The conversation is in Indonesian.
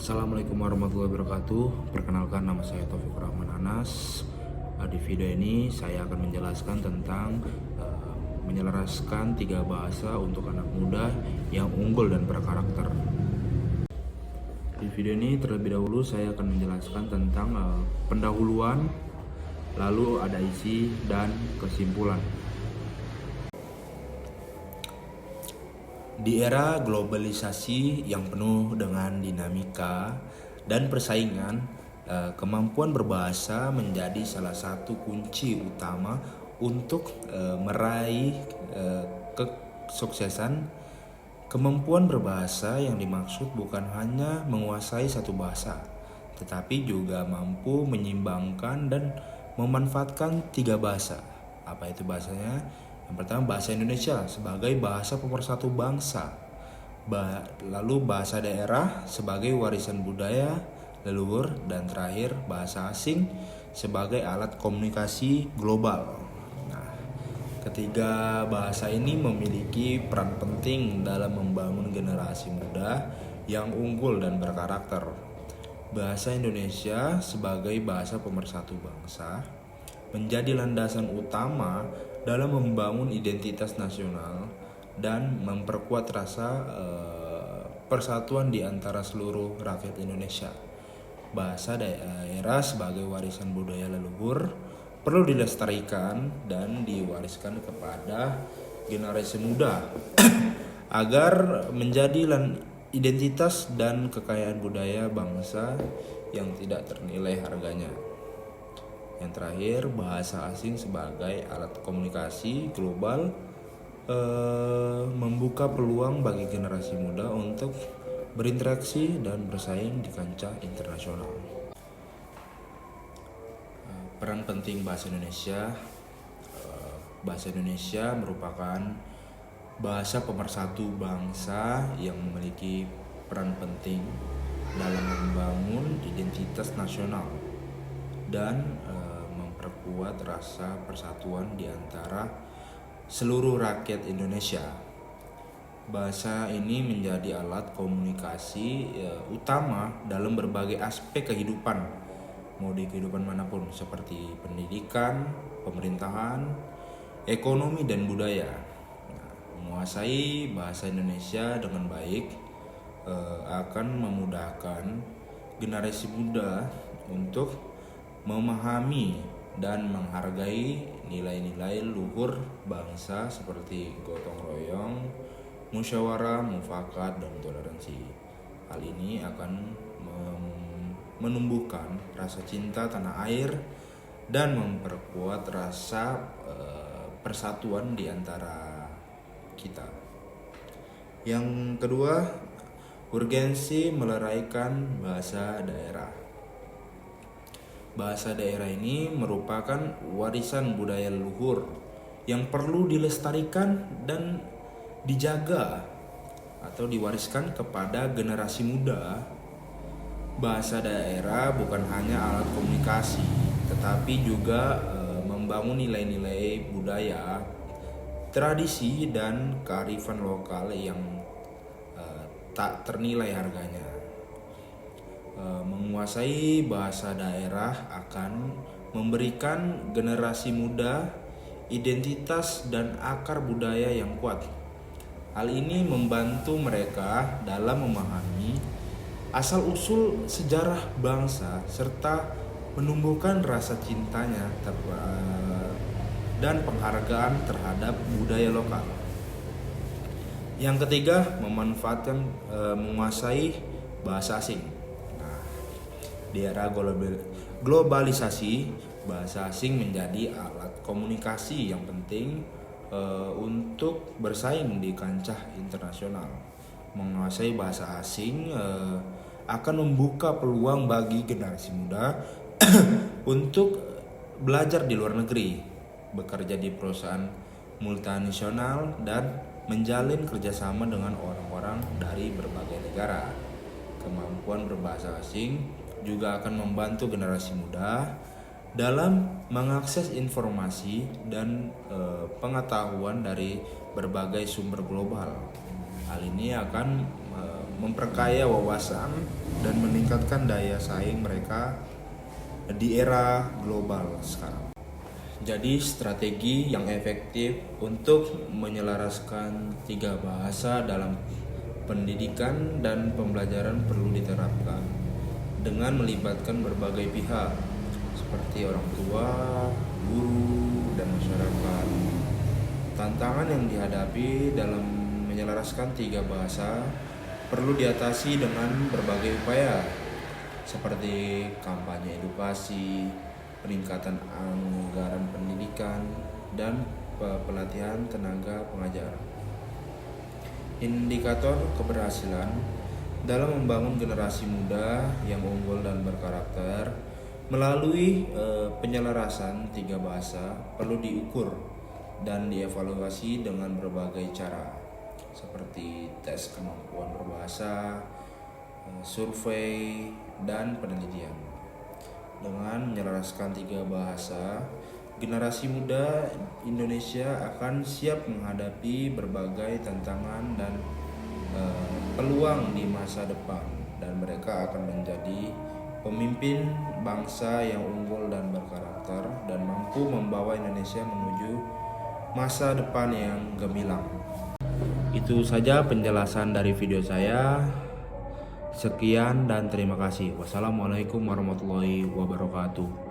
Assalamualaikum warahmatullahi wabarakatuh. Perkenalkan, nama saya Taufik Rahman Anas. Di video ini saya akan menjelaskan tentang menyelaraskan 3 bahasa untuk anak muda yang unggul dan berkarakter. Di video ini terlebih dahulu saya akan menjelaskan tentang pendahuluan, lalu ada isi dan kesimpulan. Di era globalisasi yang penuh dengan dinamika dan persaingan, kemampuan berbahasa menjadi salah satu kunci utama untuk meraih kesuksesan. Kemampuan berbahasa yang dimaksud bukan hanya menguasai satu bahasa, tetapi juga mampu menyimbangkan dan memanfaatkan 3 bahasa. Apa itu bahasanya? Yang pertama, bahasa Indonesia sebagai bahasa pemersatu bangsa. Lalu bahasa daerah sebagai warisan budaya leluhur, dan terakhir bahasa asing sebagai alat komunikasi global. Nah, ketiga bahasa ini memiliki peran penting dalam membangun generasi muda yang unggul dan berkarakter. Bahasa Indonesia sebagai bahasa pemersatu bangsa menjadi landasan utama dalam membangun identitas nasional dan memperkuat rasa persatuan di antara seluruh rakyat Indonesia. Bahasa daerah sebagai warisan budaya leluhur perlu dilestarikan dan diwariskan kepada generasi muda agar menjadi identitas dan kekayaan budaya bangsa yang tidak ternilai harganya. Yang terakhir, bahasa asing sebagai alat komunikasi global membuka peluang bagi generasi muda untuk berinteraksi dan bersaing di kancah internasional. Peran penting bahasa Indonesia. Bahasa Indonesia merupakan bahasa pemersatu bangsa yang memiliki peran penting dalam membangun identitas nasional dan memperkuat rasa persatuan di antara seluruh rakyat Indonesia. Bahasa ini menjadi alat komunikasi utama dalam berbagai aspek kehidupan, mau di kehidupan manapun, seperti pendidikan, pemerintahan, ekonomi, dan budaya. Menguasai bahasa Indonesia dengan baik akan memudahkan generasi muda untuk memahami dan menghargai nilai-nilai luhur bangsa seperti gotong royong, musyawarah, mufakat, dan toleransi. Hal ini akan menumbuhkan rasa cinta tanah air dan memperkuat rasa persatuan di antara kita. Yang kedua, urgensi melestarikan bahasa daerah. Bahasa daerah ini merupakan warisan budaya leluhur yang perlu dilestarikan dan dijaga atau diwariskan kepada generasi muda. Bahasa daerah bukan hanya alat komunikasi, tetapi juga membangun nilai-nilai budaya, tradisi, dan kearifan lokal yang tak ternilai harganya. Menguasai bahasa daerah akan memberikan generasi muda identitas dan akar budaya yang kuat. Hal ini membantu mereka dalam memahami asal-usul sejarah bangsa serta menumbuhkan rasa cintanya dan penghargaan terhadap budaya lokal. Yang ketiga, menguasai bahasa asing. Di era globalisasi, bahasa asing menjadi alat komunikasi yang penting untuk bersaing di kancah internasional. Menguasai bahasa asing akan membuka peluang bagi generasi muda untuk belajar di luar negeri, bekerja di perusahaan multinasional, dan menjalin kerjasama dengan orang-orang dari berbagai negara. Kemampuan berbahasa asing juga akan membantu generasi muda dalam mengakses informasi dan pengetahuan dari berbagai sumber global. Hal ini akan memperkaya wawasan dan meningkatkan daya saing mereka di era global sekarang. Jadi strategi yang efektif untuk menyelaraskan 3 bahasa dalam pendidikan dan pembelajaran perlu diterapkan dengan melibatkan berbagai pihak seperti orang tua, guru, dan masyarakat. Tantangan yang dihadapi dalam menyelaraskan 3 bahasa perlu diatasi dengan berbagai upaya seperti kampanye edukasi, peningkatan anggaran pendidikan, dan pelatihan tenaga pengajar. Indikator keberhasilan dalam membangun generasi muda yang unggul dan berkarakter melalui penyelarasan 3 bahasa perlu diukur dan dievaluasi dengan berbagai cara seperti tes kemampuan berbahasa, survei, dan penelitian. Dengan menyelaraskan 3 bahasa, generasi muda Indonesia akan siap menghadapi berbagai tantangan dan peluang di masa depan, dan mereka akan menjadi pemimpin bangsa yang unggul dan berkarakter dan mampu membawa Indonesia menuju masa depan yang gemilang. Itu saja penjelasan dari video saya. Sekian dan terima kasih. Wassalamualaikum warahmatullahi wabarakatuh.